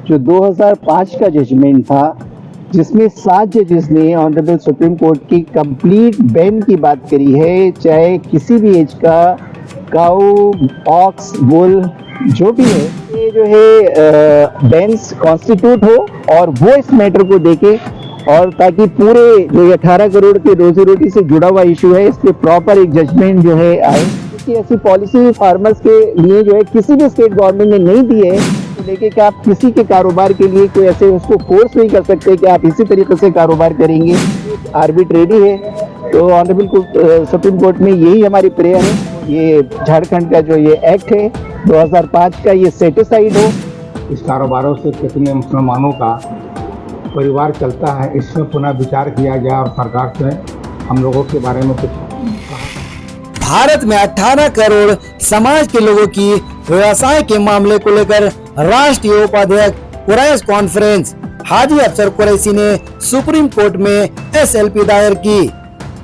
जो 2005 का जजमेंट था, जिसमें 7 जजेस ने ऑनरेबल सुप्रीम कोर्ट की कंप्लीट बैन की बात करी है, चाहे किसी भी एज का काऊ, ऑक्स, बुल जो भी है, ये जो है बेंच कॉन्स्टिट्यूट हो और वो इस मैटर को देखे, और ताकि पूरे जो 18 करोड़ के रोजी रोटी से जुड़ा हुआ इशू है, इस पे प्रॉपर एक जजमेंट जो है आए। क्योंकि ऐसी पॉलिसी फार्मर्स के लिए जो है किसी भी स्टेट गवर्नमेंट ने नहीं दी है, तो लेके कि आप किसी के कारोबार के लिए कोई ऐसे उसको फोर्स नहीं कर सकते कि आप इसी तरीके से कारोबार करेंगे, आर्बिट्रेरी है। तो ऑनरेबल सुप्रीम कोर्ट में यही हमारी प्रेयर है, ये झारखंड का जो ये एक्ट है 2005 का, ये सेटिस्फाइड हो। इस कारोबारों से कितने मुसलमानों का परिवार चलता है, इसमें पुनः विचार किया जाए और सरकार से हम लोगों के बारे में कुछ। भारत में 18 करोड़ समाज के लोगों की व्यवसाय के मामले को लेकर राष्ट्रीय उपाध्यक्ष कुरैश कॉन्फ्रेंस हाजी अफसर कुरैशी ने सुप्रीम कोर्ट में SLP दायर की।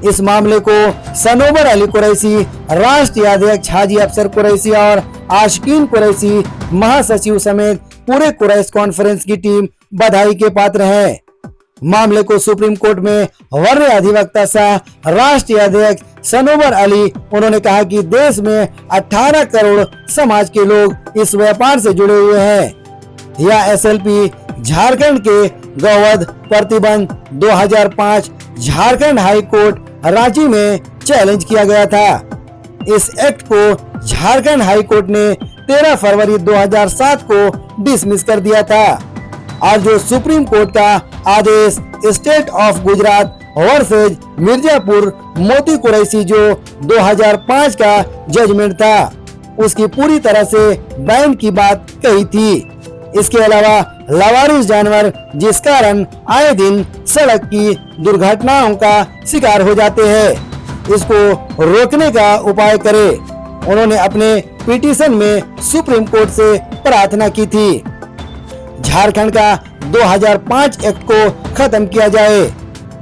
इस मामले को सनोबर अली कुरैशी, राष्ट्रीय अध्यक्ष हाजी अफसर कुरैशी और आशिकीन कुरैशी महासचिव समेत पूरे कुरैश कॉन्फ्रेंस की टीम बधाई के पात्र है। मामले को सुप्रीम कोर्ट में वरीय अधिवक्ता सह राष्ट्रीय अध्यक्ष सनोबर अली, उन्होंने कहा कि देश में 18 करोड़ समाज के लोग इस व्यापार से जुड़े हुए हैं। यह SLP झारखंड के गौवध प्रतिबंध 2005 झारखंड हाई कोर्ट रांची में चैलेंज किया गया था। इस एक्ट को झारखंड हाई कोर्ट ने 13 फरवरी 2007 को डिसमिस कर दिया था, और जो सुप्रीम कोर्ट का आदेश state of Gujarat versus Mirzapur Moti Qureshi जो 2005 का जजमेंट था, उसकी पूरी तरह से बैन की बात कही थी। इसके अलावा लावारिस जानवर जिस कारण आए दिन सड़क की दुर्घटनाओं का शिकार हो जाते हैं, इसको रोकने का उपाय करे। उन्होंने अपने पिटीशन में सुप्रीम कोर्ट से प्रार्थना की थी, झारखंड का 2005 एक्ट को खत्म किया जाए।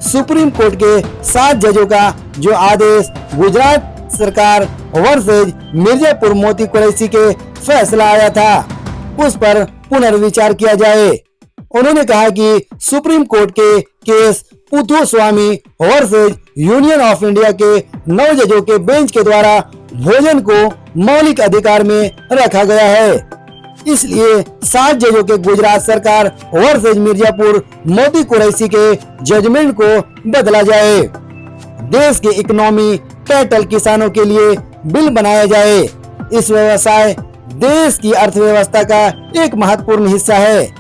सुप्रीम कोर्ट के 7 जजों का जो आदेश गुजरात सरकार वर्सेज मिर्जापुर मोती कुरैशी के फैसला आया था, उस पर पुनर्विचार किया जाए। उन्होंने कहा कि सुप्रीम कोर्ट के case Puttaswamy versus union of India के 9 जजों के बेंच के द्वारा भोजन को मौलिक अधिकार में रखा गया है, इसलिए 7 जजों के गुजरात सरकार वर्सेज मिर्जापुर मोती कुरैशी के जजमेंट को बदला जाए। देश के इकोनॉमी कैटल किसानों के लिए बिल बनाया जाए। इस व्यवसाय देश की अर्थव्यवस्था का एक महत्वपूर्ण हिस्सा है।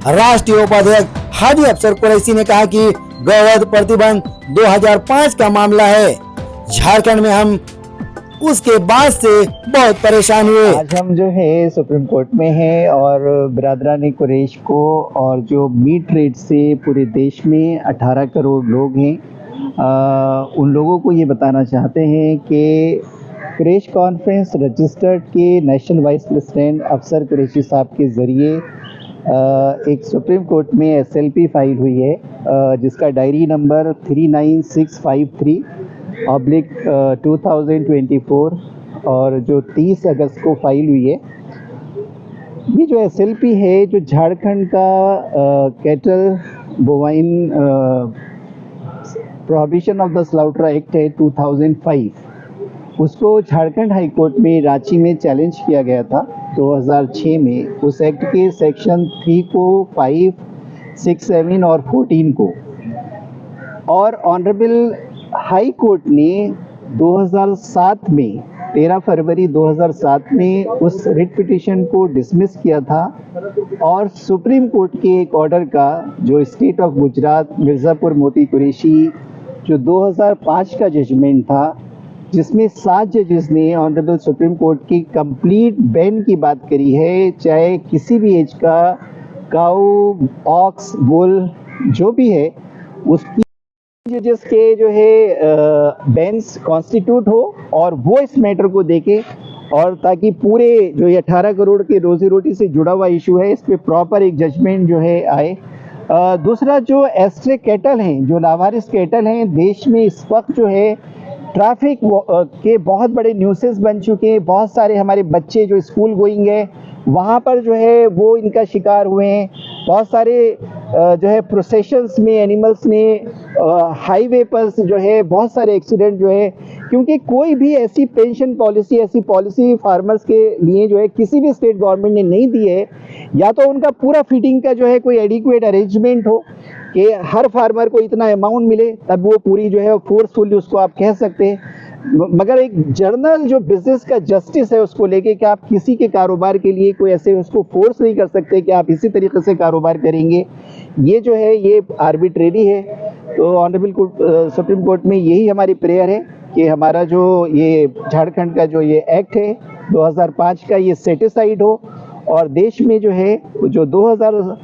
राष्ट्रीय उपाध्यक्ष हाजी अफसर कुरैशी ने कहा कि गौवध प्रतिबंध 2005 का मामला है, झारखंड में हम उसके बाद से बहुत परेशान हुए। आज हम जो है सुप्रीम कोर्ट में हैं और बिरादरान कुरैश को और जो मीट ट्रेड से पूरे देश में 18 करोड़ लोग हैं, उन लोगों को ये बताना चाहते हैं कि कुरैश कॉन्फ्रेंस रजिस्टर्ड के नेशनल वाइस प्रेसिडेंट अफसर कुरैशी साहब के ज़रिए एक सुप्रीम कोर्ट में SLP फाइल हुई है, जिसका डायरी नंबर 39653/2024 और जो 30 अगस्त को फाइल हुई है। ये जो SLP है, जो झारखंड का cattle bovine prohibition of the slaughter act है 2005, उसको झारखंड हाई कोर्ट में रांची में चैलेंज किया गया था 2006 में। उस एक्ट के सेक्शन 3 को, 5, 6, 7 और 14 को, और ऑनरेबल हाई कोर्ट ने 2007 में 13 फरवरी 2007 में उस रिट पिटीशन को डिसमिस किया था, और सुप्रीम कोर्ट के एक ऑर्डर का जो स्टेट ऑफ गुजरात मिर्ज़ापुर मोती कुरैशी जो 2005 का जजमेंट था, जिसमें 7 जजेस ने ऑनरेबल सुप्रीम कोर्ट की कंप्लीट बैन की बात करी है, चाहे किसी भी एज का काऊ, ऑक्स, बुल जो भी है, उसकी जजेस के जो है बेंच कॉन्स्टिट्यूट हो और वो इस मैटर को देखे, और ताकि पूरे जो 18 करोड़ के रोजी रोटी से जुड़ा हुआ इशू है, इस पे प्रॉपर एक जजमेंट जो है आए। दूसरा, जो एस्ट्रे कैटल हैं, जो लावारिस कैटल हैं, देश में इस वक्त जो है ट्रैफिक के बहुत बड़े न्यूसेस बन चुके हैं। बहुत सारे हमारे बच्चे जो स्कूल गोइंग है वहाँ पर जो है वो इनका शिकार हुए हैं। बहुत सारे जो है प्रोसेशंस में एनिमल्स ने हाईवे पर जो है बहुत सारे एक्सीडेंट जो है, क्योंकि कोई भी ऐसी पेंशन पॉलिसी, ऐसी पॉलिसी फार्मर्स के लिए जो है किसी भी स्टेट गवर्नमेंट ने नहीं दी है। या तो उनका पूरा फीडिंग का जो है कोई एडिक्वेट अरेंजमेंट हो कि हर फार्मर को इतना अमाउंट मिले, तब वो पूरी जो है फोर्सफुली उसको आप कह सकते हैं। मगर एक जर्नल जो बिजनेस का जस्टिस है उसको लेके कि आप किसी के कारोबार के लिए कोई ऐसे उसको फोर्स नहीं कर सकते कि आप इसी तरीके से कारोबार करेंगे, ये जो है ये आर्बिट्रेरी है। तो ऑनरेबल सुप्रीम कोर्ट में यही हमारी प्रेयर है कि हमारा जो ये झारखंड का जो ये एक्ट है 2005 का, ये सेटिसाइड हो और देश में जो है जो 2000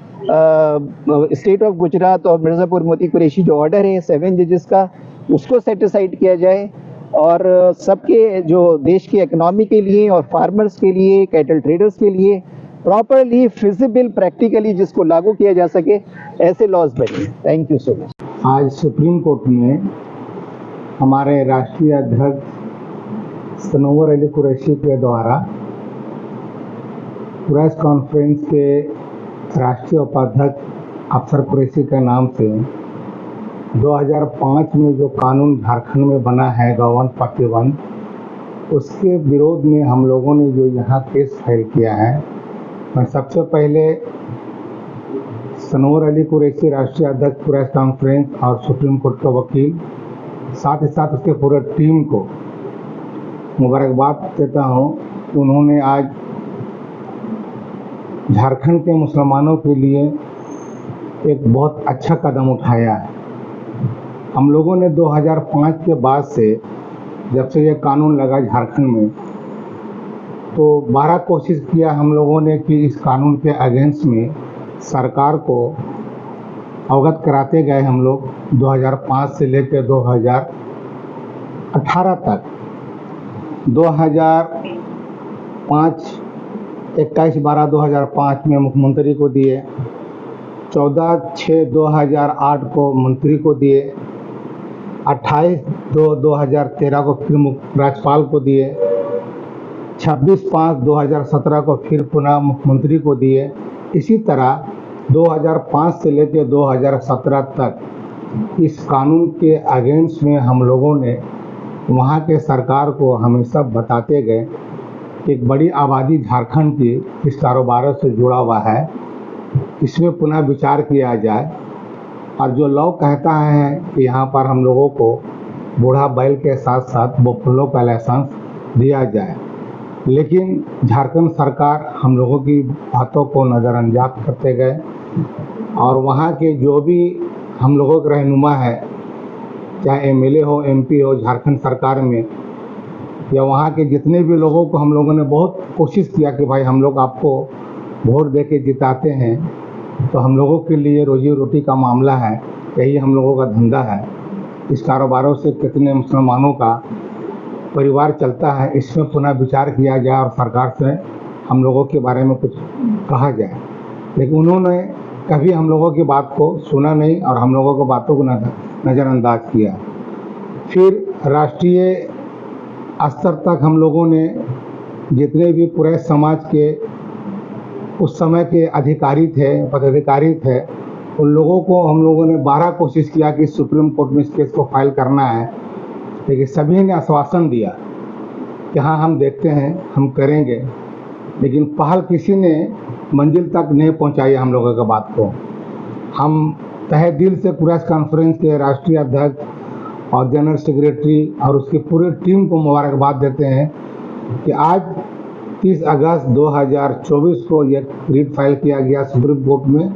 स्टेट ऑफ गुजरात और मिर्ज़ापुर मोती कुरैशी जो ऑर्डर है 7 जजेस का, उसको सेटिसाइड किया जाए और सबके जो देश की इकोनॉमी के लिए और फार्मर्स के लिए, कैटल ट्रेडर्स के लिए प्रॉपरली फिजिबल प्रैक्टिकली जिसको लागू किया जा सके ऐसे लॉज बने। Thank you so much. आज सुप्रीम कोर्ट में हमारे राष्ट्रीय अध्यक्ष सनोवर अली कुरैशी के द्वारा कुरैश कॉन्फ्रेंस के राष्ट्रीय उपाध्यक्ष अफसर कुरैशी के नाम से 2005 में जो कानून झारखंड में बना है गवर्न 41, उसके विरोध में हम लोगों ने जो यहाँ केस फाइल किया है, मैं सबसे पहले सनोवर अली कुरैशी राष्ट्रीय अध्यक्ष कुरैश कॉन्फ्रेंस और सुप्रीम कोर्ट का वकील, साथ ही साथ उसके पूरे टीम को मुबारकबाद देता हूँ कि उन्होंने आज झारखंड के मुसलमानों के लिए एक बहुत अच्छा कदम उठाया है। हम लोगों ने 2005 के बाद से, जब से ये कानून लगा झारखंड में, तो 12 कोशिश किया हम लोगों ने कि इस कानून के अगेंस्ट में सरकार को अवगत कराते गए। हम लोग 2005 से लेकर 2018 तक 21/12/2005 में मुख्यमंत्री को दिए, 14/6/2008 को मंत्री को दिए, 28/2/2013 को फिर राज्यपाल को दिए, 26/5/2017 को फिर पुनः मुख्यमंत्री को दिए। इसी तरह 2005 से लेकर 2017 तक इस कानून के अगेंस्ट में हम लोगों ने वहाँ के सरकार को हमेशा बताते गए कि एक बड़ी आबादी झारखंड की इस कारोबार से जुड़ा हुआ है, इसमें पुनः विचार किया जाए। और जो लॉ कहता है कि यहाँ पर हम लोगों को बूढ़ा बैल के साथ साथ बफेलो का लाइसेंस दिया जाए, लेकिन झारखंड सरकार हम लोगों की बातों को नज़रअंदाज करते गए और वहाँ के जो भी हम लोगों के रहनुमा है, चाहे एमएलए हो, एमपी हो झारखंड सरकार में, या वहाँ के जितने भी लोगों को हम लोगों ने बहुत कोशिश किया कि भाई हम लोग आपको वोट दे के जिताते हैं, तो हम लोगों के लिए रोजी रोटी का मामला है, यही हम लोगों का धंधा है। इस कारोबारों से कितने मुसलमानों का परिवार चलता है, इसमें पुनः विचार किया जाए और सरकार से हम लोगों के बारे में कुछ कहा जाए। लेकिन उन्होंने कभी हम लोगों की बात को सुना नहीं और हम लोगों की बातों को नज़रअंदाज किया। फिर राष्ट्रीय स्तर तक हम लोगों ने जितने भी पूरे समाज के उस समय के अधिकारी थे, पदाधिकारी थे, उन लोगों को हम लोगों ने 12 कोशिश किया कि सुप्रीम कोर्ट में इस केस को फाइल करना है, लेकिन सभी ने आश्वासन दिया कि हाँ हम देखते हैं, हम करेंगे, लेकिन पहल किसी ने मंजिल तक नहीं पहुंचाई हम लोगों की बात को। हम तहे दिल से कुरैश कॉन्फ्रेंस के राष्ट्रीय अध्यक्ष और जनरल सेक्रेटरी और उसकी पूरी टीम को मुबारकबाद देते हैं कि आज 30 अगस्त 2024 को यह रिट फाइल किया गया सुप्रीम कोर्ट में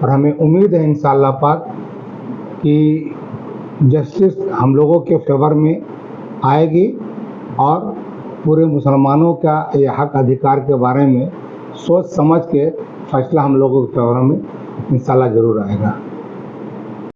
और हमें उम्मीद है इंशाअल्लाह पाक कि जस्टिस हम लोगों के फेवर में आएगी और पूरे मुसलमानों का यह हक अधिकार के बारे में सोच समझ के फैसला हम लोगों के फेवर में इंशाअल्लाह ज़रूर आएगा।